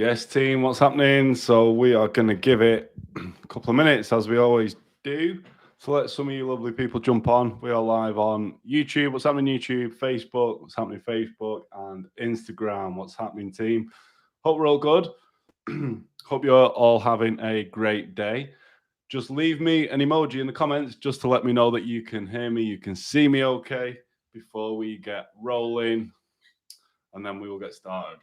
Yes, team, what's happening? So we are going to give it a couple of minutes as we always do. So let some of you lovely people jump on. We are live on YouTube. What's happening YouTube? Facebook. What's happening Facebook and Instagram? What's happening, team? Hope we're all good. Hope you're all having a great day. Just leave me an emoji in the comments just to let me know that you can hear me, you can see me okay before we get rolling, and then we will get started.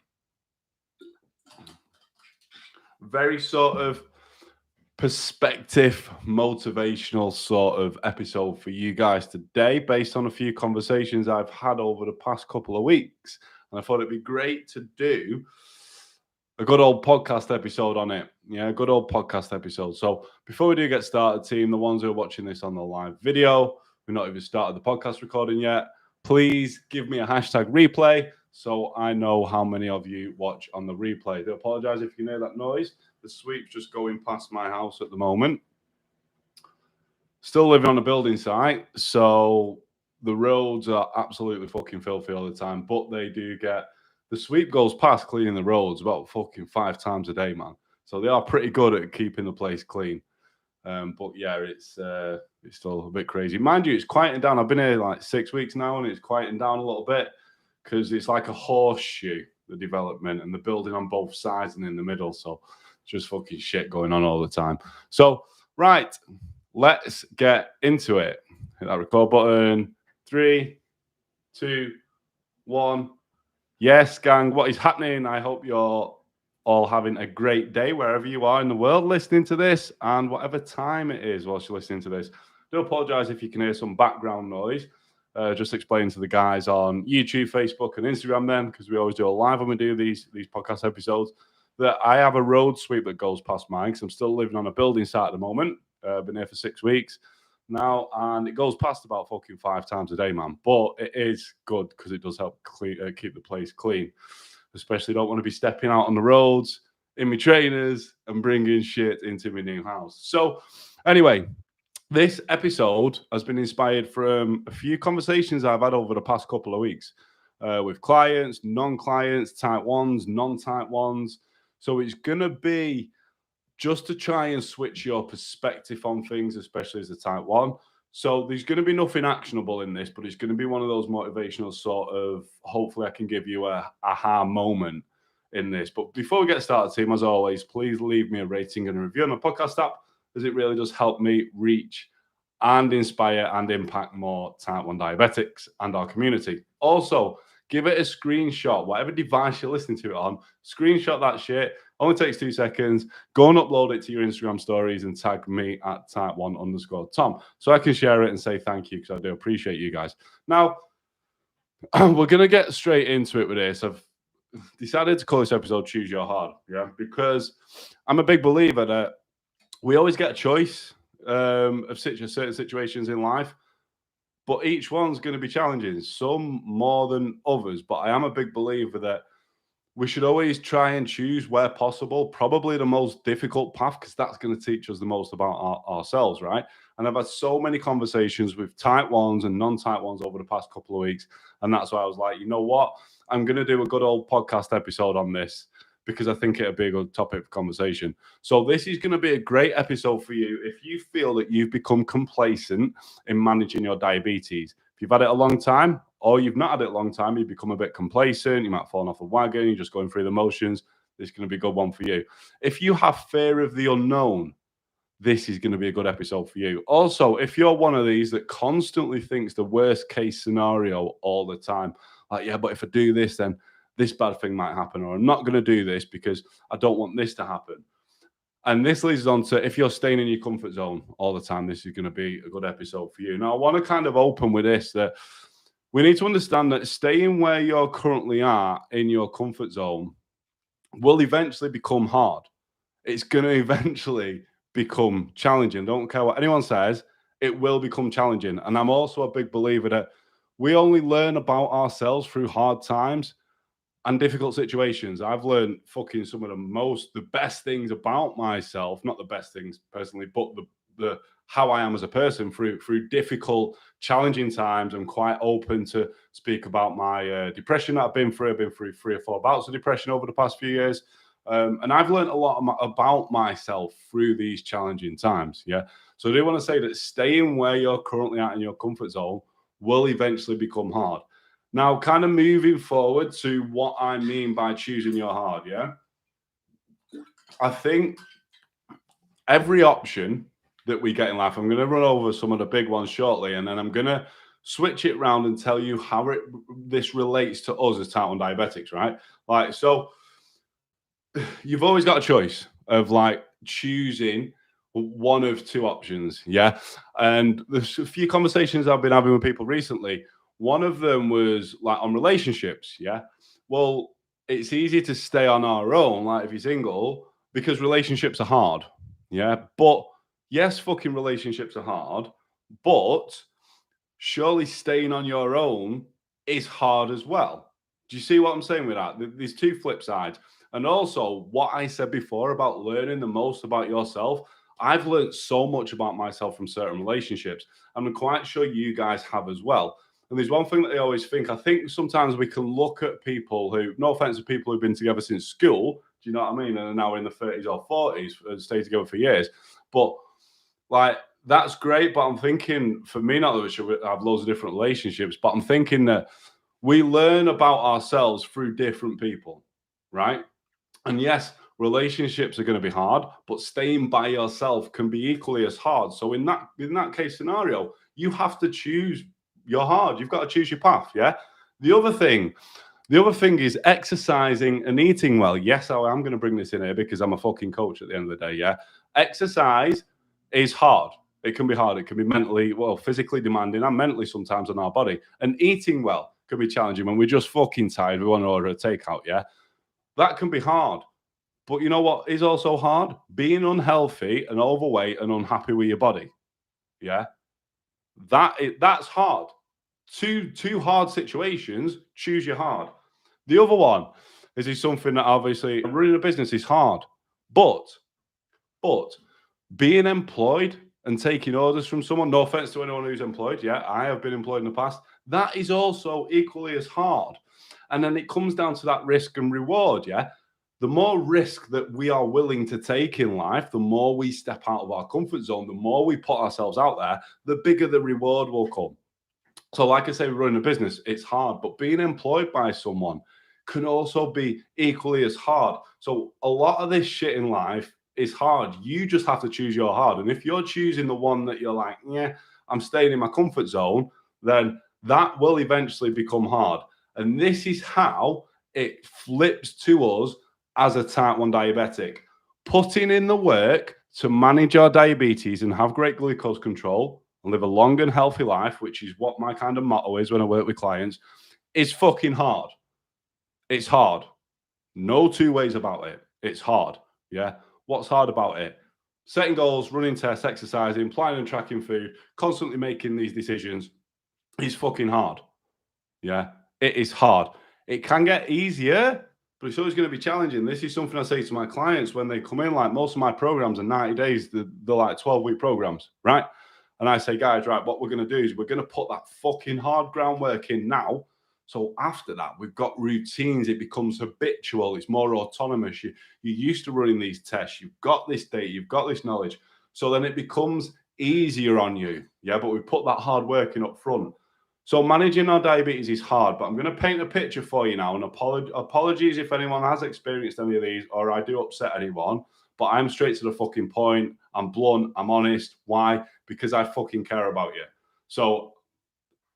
Very sort of perspective, motivational sort of episode for you guys today, based on a few conversations I've had over the past couple of weeks. And I thought it'd be great to do a good old podcast episode on it. Yeah, a good old podcast episode. So before we do get started, team, the ones who are watching this on the live video, we've not even started the podcast recording yet, please give me a hashtag replay so I know how many of you watch on the replay. I do apologize if you can hear that noise. The sweep's just going past my house at the moment. Still living on a building site, so the roads are absolutely fucking filthy all the time, but they do get... The sweep goes past cleaning the roads about fucking 5 times a day, man. So they are pretty good at keeping the place clean. But yeah, it's still a bit crazy. Mind you, it's quieting down. I've been here like 6 weeks now, and it's quieting down a little bit because it's like a horseshoe, the development, and the building on both sides and in the middle. So just fucking shit going on all the time. So, right, let's get into it. Hit that record button. 3, 2, 1. Yes, gang, what is happening? I hope you're all having a great day wherever you are in the world listening to this, and whatever time it is whilst you're listening to this. Do apologize if you can hear some background noise. Just explain to the guys on YouTube, Facebook, and Instagram then, because we always do a live when we do these podcast episodes, that I have a road sweep that goes past mine, because I'm still living on a building site at the moment. Been here for 6 weeks now, and it goes past about fucking 5 times a day, man. But it is good because it does help keep the place clean. Especially don't want to be stepping out on the roads in my trainers and bringing shit into my new house. So anyway, this episode has been inspired from a few conversations I've had over the past couple of weeks with clients, non-clients, type ones, non-type ones. So it's going to be just to try and switch your perspective on things, especially as a type one. So there's going to be nothing actionable in this, but it's going to be one of those motivational sort of, hopefully I can give you a aha moment in this. But before we get started, team, as always, please leave me a rating and a review on the podcast app, as it really does help me reach and inspire and impact more type 1 diabetics and our community. Also, give it a screenshot, whatever device you're listening to it on, screenshot that shit. Only takes 2 seconds. Go and upload it to your Instagram stories and tag me at type1_Tom so I can share it and say thank you, because I do appreciate you guys. Now, we're going to get straight into it with this. I've decided to call this episode Choose Your Hard, yeah, because I'm a big believer that we always get a choice of certain situations in life, but each one's going to be challenging, some more than others. But I am a big believer that we should always try and choose, where possible, probably the most difficult path, because that's going to teach us the most about ourselves, right? And I've had so many conversations with type ones and non-type ones over the past couple of weeks. And that's why I was like, you know what? I'm going to do a good old podcast episode on this, because I think it'll be a good topic for conversation. So this is going to be a great episode for you if you feel that you've become complacent in managing your diabetes. If you've had it a long time, or you've not had it a long time, you've become a bit complacent, you might have fallen off a wagon, you're just going through the motions, this is going to be a good one for you. If you have fear of the unknown, this is going to be a good episode for you. Also, if you're one of these that constantly thinks the worst case scenario all the time, like, yeah, but if I do this, then this bad thing might happen, or I'm not going to do this because I don't want this to happen. And this leads on to, if you're staying in your comfort zone all the time, this is going to be a good episode for you. Now, I want to kind of open with this, that we need to understand that staying where you're currently at in your comfort zone will eventually become hard. It's going to eventually become challenging. Don't care what anyone says, it will become challenging. And I'm also a big believer that we only learn about ourselves through hard times and difficult situations. I've learned fucking some of the best things about myself, not the best things personally, but the how I am as a person through difficult, challenging times. I'm quite open to speak about my depression that I've been through. I've been through 3 or 4 bouts of depression over the past few years. And I've learned a lot about myself through these challenging times. Yeah. So I do want to say that staying where you're currently at in your comfort zone will eventually become hard. Now, kind of moving forward to what I mean by choosing your hard. Yeah. I think every option that we get in life, I'm going to run over some of the big ones shortly, and then I'm going to switch it around and tell you how this relates to us as type 1 diabetics, right? Like, so you've always got a choice of like choosing one of two options, yeah. And there's a few conversations I've been having with people recently. One of them was like on relationships, yeah. Well, it's easy to stay on our own, like if you're single, because relationships are hard, yeah. But yes, fucking relationships are hard, but surely staying on your own is hard as well. Do you see what I'm saying with that? There's two flip sides. And also, what I said before about learning the most about yourself, I've learned so much about myself from certain relationships. I'm quite sure you guys have as well. And there's one thing that I always think. I think sometimes we can look at people who, no offense to people who've been together since school, do you know what I mean? And are now in the 30s or 40s and stay together for years. But like, that's great. But I'm thinking, for me, not that we should have loads of different relationships, but I'm thinking that we learn about ourselves through different people, right? And yes, relationships are going to be hard, but staying by yourself can be equally as hard. So in that case scenario, you have to choose your hard. You've got to choose your path. Yeah. The other thing is exercising and eating well. Yes, I'm going to bring this in here because I'm a fucking coach at the end of the day. Yeah. Exercise is hard. It can be hard. It can be mentally, well, physically demanding and mentally sometimes on our body. And eating well can be challenging when we're just fucking tired. We want to order a takeout. Yeah. That can be hard. But you know what is also hard? Being unhealthy and overweight and unhappy with your body. Yeah. That's hard. Two hard situations, choose your hard. The other one is something that obviously running a business is hard. But being employed and taking orders from someone, no offense to anyone who's employed, yeah, I have been employed in the past, that is also equally as hard. And then it comes down to that risk and reward, yeah. The more risk that we are willing to take in life, the more we step out of our comfort zone, the more we put ourselves out there, the bigger the reward will come. So, like I say, running a business, it's hard, but being employed by someone can also be equally as hard. So, a lot of this shit in life is hard. You just have to choose your hard. And if you're choosing the one that you're like, yeah, I'm staying in my comfort zone, then that will eventually become hard. And this is how it flips to us as a type 1 diabetic. Putting in the work to manage our diabetes and have great glucose control and live a long and healthy life, which is what my kind of motto is when I work with clients, is fucking hard. It's hard. No two ways about it. It's hard. Yeah. What's hard about it? Setting goals, running tests, exercising, planning and tracking food, constantly making these decisions is fucking hard. Yeah. It is hard. It can get easier, but it's always going to be challenging. This is something I say to my clients when they come in. Like, most of my programs are 90 days, they're like 12-week programs, right? And I say, guys, right, what we're going to do is we're going to put that fucking hard groundwork in now. So after that, we've got routines. It becomes habitual. It's more autonomous. You're used to running these tests. You've got this data. You've got this knowledge. So then it becomes easier on you. Yeah, but we put that hard work in up front. So managing our diabetes is hard, but I'm going to paint a picture for you now. And apologies if anyone has experienced any of these or I do upset anyone, but I'm straight to the fucking point. I'm blunt. I'm honest. Why? Because I fucking care about you. So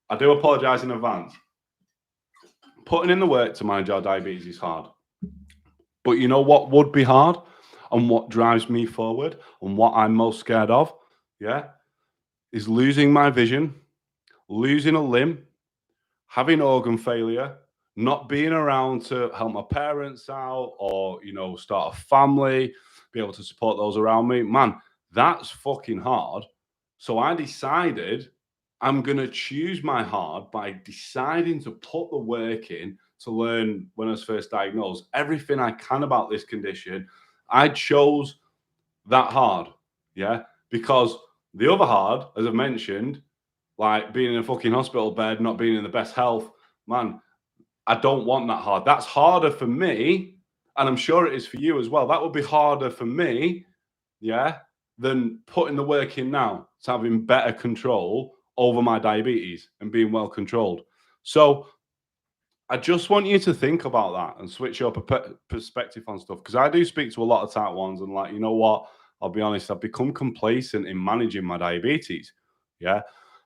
I do apologize in advance. Putting in the work to manage our diabetes is hard. But you know what would be hard and what drives me forward and what I'm most scared of? Yeah, is losing my vision, losing a limb, having organ failure, not being around to help my parents out or, you know, start a family, be able to support those around me. Man, that's fucking hard. So I decided I'm going to choose my hard by deciding to put the work in to learn when I was first diagnosed everything I can about this condition. I chose that hard. Yeah. Because the other hard, as I mentioned, like being in a fucking hospital bed, not being in the best health, man, I don't want that hard. That's harder for me. And I'm sure it is for you as well. That would be harder for me, yeah, than putting the work in now to having better control over my diabetes and being well controlled. So I just want you to think about that and switch your perspective on stuff, because I do speak to a lot of type ones, and like, you know what? I'll be honest, I've become complacent in managing my diabetes. Yeah.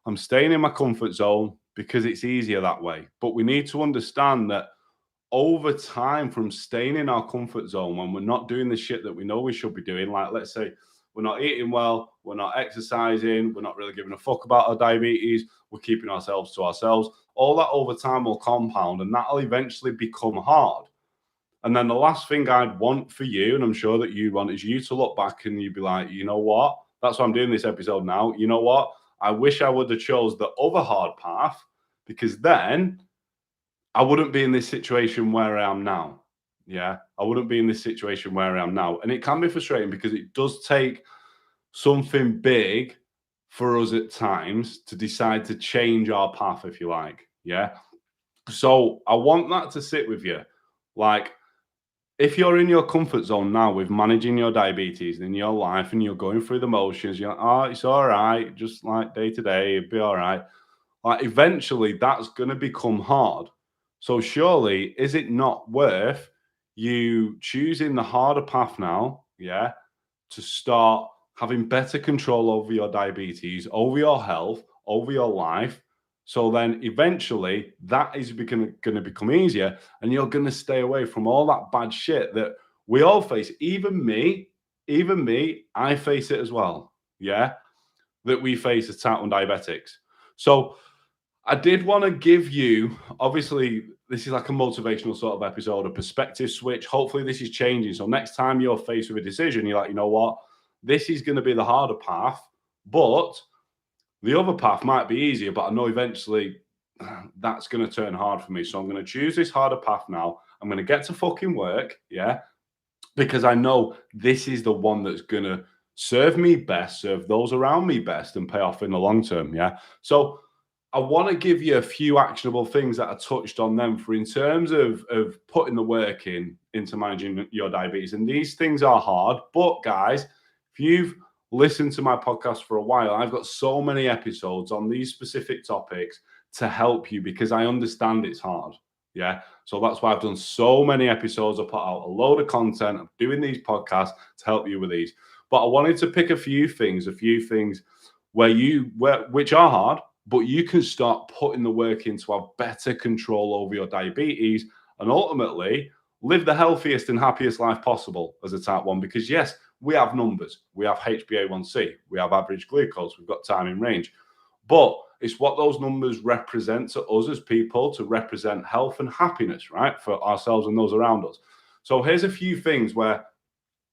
I'm staying in my comfort zone because it's easier that way. But we need to understand that over time, from staying in our comfort zone when we're not doing the shit that we know we should be doing, like let's say we're not eating well, we're not exercising, we're not really giving a fuck about our diabetes, we're keeping ourselves to ourselves, all that over time will compound and that'll eventually become hard. And then the last thing I'd want for you, and I'm sure that you want, is you to look back and you'd be like, you know what? That's why I'm doing this episode now. You know what? I wish I would have chose the other hard path, because then I wouldn't be in this situation where I am now. Yeah, I wouldn't be in this situation where I am now. And it can be frustrating because it does take something big for us at times to decide to change our path, if you like. Yeah. So I want that to sit with you. Like, if you're in your comfort zone now with managing your diabetes in your life and you're going through the motions, you're like, oh, it's all right, just like day to day, it'll be all right. Like, eventually that's going to become hard. So surely, is it not worth you choosing the harder path now? Yeah. To start having better control over your diabetes, over your health, over your life. So then eventually that is going to become easier, and you're going to stay away from all that bad shit that we all face. Even me, I face it as well. Yeah. That we face as type 1 diabetics. So I did want to give you, obviously, this is like a motivational sort of episode, a perspective switch. Hopefully, this is changing. So, next time you're faced with a decision, you're like, you know what? This is going to be the harder path, but the other path might be easier. But I know eventually that's going to turn hard for me. So, I'm going to choose this harder path now. I'm going to get to fucking work. Yeah. Because I know this is the one that's going to serve me best, serve those around me best, and pay off in the long term. Yeah. So, I want to give you a few actionable things that I touched on them for in terms of putting the work into managing your diabetes. And these things are hard, but guys, if you've listened to my podcast for a while, I've got so many episodes on these specific topics to help you, because I understand it's hard. Yeah. So that's why I've done so many episodes. I put out a load of content. I'm doing these podcasts to help you with these. But I wanted to pick a few things which are hard, but you can start putting the work in to have better control over your diabetes and ultimately live the healthiest and happiest life possible as a type 1. Because yes, we have numbers. We have HbA1c. We have average glucose. We've got time in range. But it's what those numbers represent to us as people, to represent health and happiness, right? For ourselves and those around us. So here's a few things where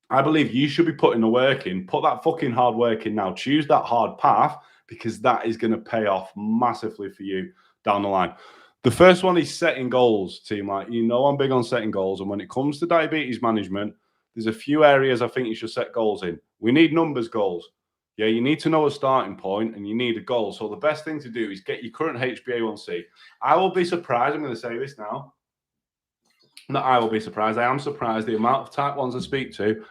I believe you should be putting the work in. Put that fucking hard work in now. Choose that hard path, because that is going to pay off massively for you down the line. The first one is setting goals, team. Like, you know, I'm big on setting goals. And when it comes to diabetes management, there's a few areas I think you should set goals in. We need numbers goals. Yeah, you need to know a starting point and you need a goal. So the best thing to do is get your current HbA1c. I will be surprised. I'm going to say this now. Not I will be surprised. I am surprised the amount of type 1s I speak to,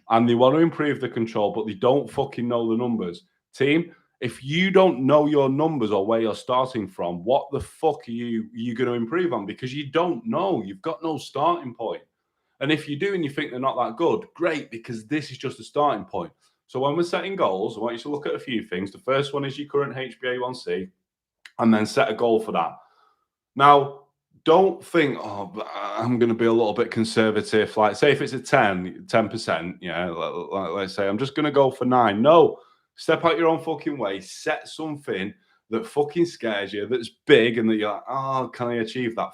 and they want to improve the control, but they don't fucking know the numbers. Team, if you don't know your numbers or where you're starting from, what the fuck are you going to improve on? Because you don't know. You've got no starting point. And if you do and you think they're not that good, great, because this is just a starting point. So when we're setting goals, I want you to look at a few things. The first one is your current HbA1c, and then set a goal for that. Now, don't think, oh, I'm going to be a little bit conservative. Like, say if it's a 10%, yeah, let's say I'm just going to go for 9. No, step out your own fucking way. Set something that fucking scares you, that's big, and that you're like, oh, can I achieve that?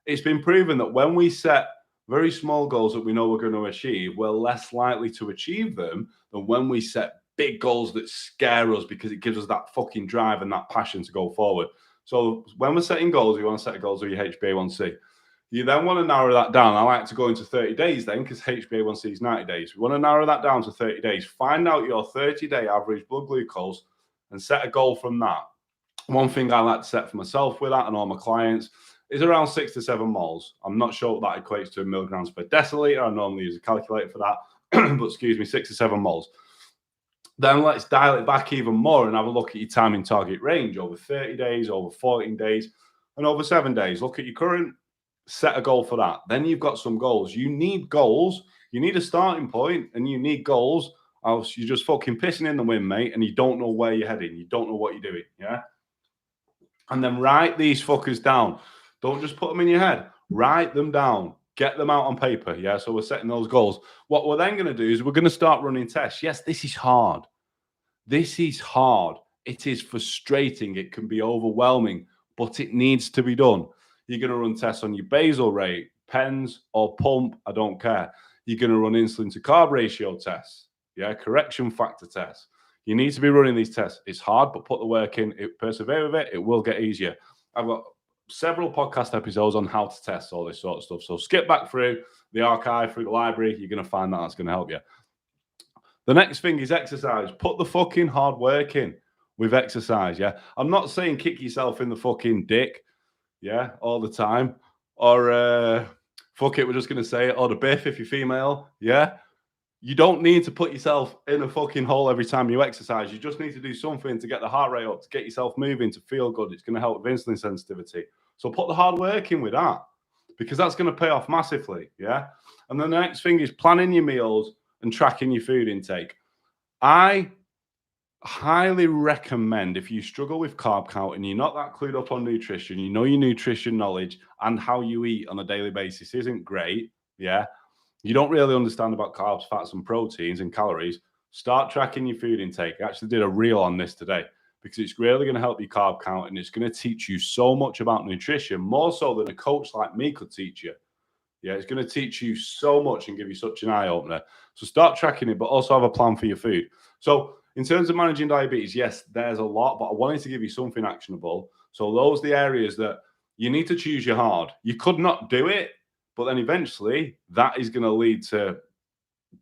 It's been proven that when we set very small goals that we know we're going to achieve, we're less likely to achieve them than when we set big goals that scare us, because it gives us that fucking drive and that passion to go forward. So when we're setting goals, you want to set goals with your HbA1c. You then want to narrow that down. I like to go into 30 days then, because HbA1c is 90 days. We want to narrow that down to 30 days. Find out your 30-day average blood glucose and set a goal from that. One thing I like to set for myself with that and all my clients is around 6 to 7 moles. I'm not sure what that equates to in milligrams per deciliter. I normally use a calculator for that, but excuse me, 6 to 7 moles. Then let's dial it back even more and have a look at your time in target range over 30 days, over 14 days, and over 7 days. Look at your current, set a goal for that. Then you've got some goals. You need goals. You need a starting point and you need goals. Else you're just fucking pissing in the wind, mate, and you don't know where you're heading. You don't know what you're doing. Yeah. And then write these fuckers down. Don't just put them in your head. Write them down. Get them out on paper. Yeah. So we're setting those goals. What we're then going to do is we're going to start running tests. Yes, this is hard. This is hard. It is frustrating. It can be overwhelming, but it needs to be done. You're going to run tests on your basal rate, pens or pump. I don't care. You're going to run insulin to carb ratio tests. Yeah. Correction factor tests. You need to be running these tests. It's hard, but put the work in. Persevere with it. It will get easier. I've got several podcast episodes on how to test all this sort of stuff. So skip back through the archive, through the library. You're going to find that that's going to help you. The next thing is exercise. Put the fucking hard work in with exercise. Yeah. I'm not saying kick yourself in the fucking dick. Yeah. All the time. Or fuck it. We're just going to say it. Or the biff if you're female. Yeah. You don't need to put yourself in a fucking hole every time you exercise. You just need to do something to get the heart rate up, to get yourself moving, to feel good. It's going to help with insulin sensitivity. So put the hard work in with that because that's going to pay off massively. Yeah. And then the next thing is planning your meals and tracking your food intake. I highly recommend, if you struggle with carb count and you're not that clued up on nutrition, you know your nutrition knowledge and how you eat on a daily basis isn't great. Yeah. You don't really understand about carbs, fats, and proteins and calories. Start tracking your food intake. I actually did a reel on this today because it's really going to help your carb count and it's going to teach you so much about nutrition, more so than a coach like me could teach you. Yeah, it's going to teach you so much and give you such an eye opener. So start tracking it, but also have a plan for your food. So in terms of managing diabetes, yes, there's a lot, but I wanted to give you something actionable. So those are the areas that you need to choose your hard. You could not do it, but then eventually that is going to lead to,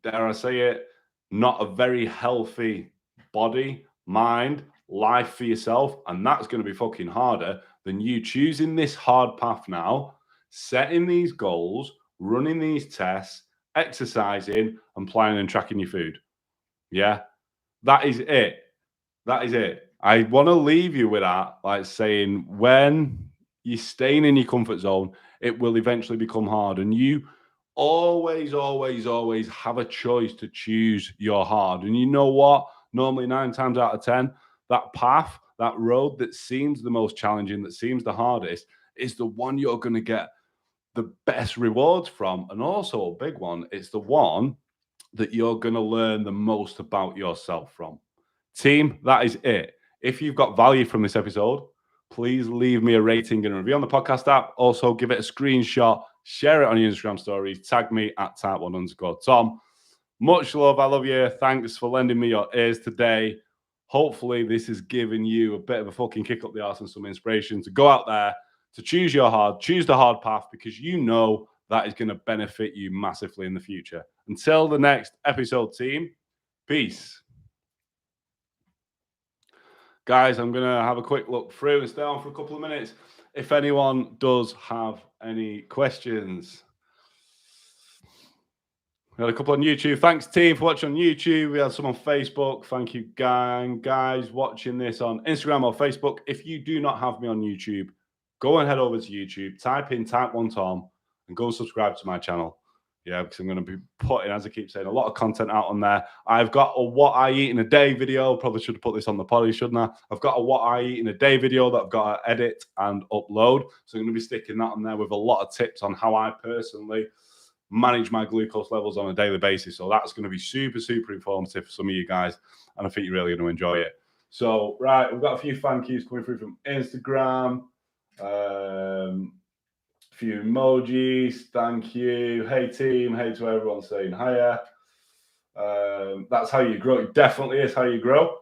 dare I say it, not a very healthy body, mind, life for yourself. And that's going to be fucking harder than you choosing this hard path now, setting these goals, running these tests, exercising, and planning and tracking your food. Yeah, that is it. That is it. I want to leave you with that, like saying when you're staying in your comfort zone, it will eventually become hard. And you always, always, always have a choice to choose your hard. And you know what? Normally 9 times out of 10, that path, that road that seems the most challenging, that seems the hardest, is the one you're going to get the best rewards from. And also a big one, it's the one that you're going to learn the most about yourself from. Team, that is it. If you've got value from this episode, please leave me a rating and a review on the podcast app. Also, give it a screenshot, share it on your Instagram stories, tag me at type1_Tom. Much love. I love you. Thanks for lending me your ears today. Hopefully, this has given you a bit of a fucking kick up the arse and some inspiration to go out there, to choose your hard, choose the hard path, because you know that is going to benefit you massively in the future. Until the next episode, team, peace. Guys, I'm going to have a quick look through and stay on for a couple of minutes. If anyone does have any questions. We had a couple on YouTube. Thanks, team, for watching on YouTube. We had some on Facebook. Thank you, gang. Guys, watching this on Instagram or Facebook. If you do not have me on YouTube, go and head over to YouTube, type in Type1Tom, and go and subscribe to my channel. Yeah, because I'm going to be putting, as I keep saying, a lot of content out on there. I've got a what I eat in a day video. Probably should have put this on the potty, shouldn't I? I've got a what I eat in a day video that I've got to edit and upload. So I'm going to be sticking that on there with a lot of tips on how I personally manage my glucose levels on a daily basis. So that's going to be super, super informative for some of you guys. And I think you're really going to enjoy it. So, right, we've got a few thank yous coming through from Instagram. Few emojis, thank you. Hey team, hey to everyone saying hiya. That's how you grow. It definitely is how you grow.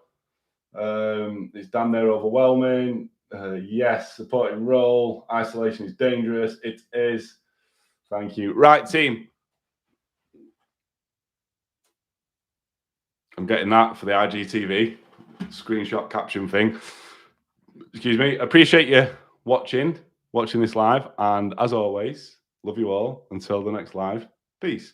It's damn near overwhelming. Yes, supporting role. Isolation is dangerous. It is. Thank you. Right, team. I'm getting that for the IGTV screenshot caption thing. Excuse me. Appreciate you watching. watching this live. And as always, love you all. Until the next live, peace.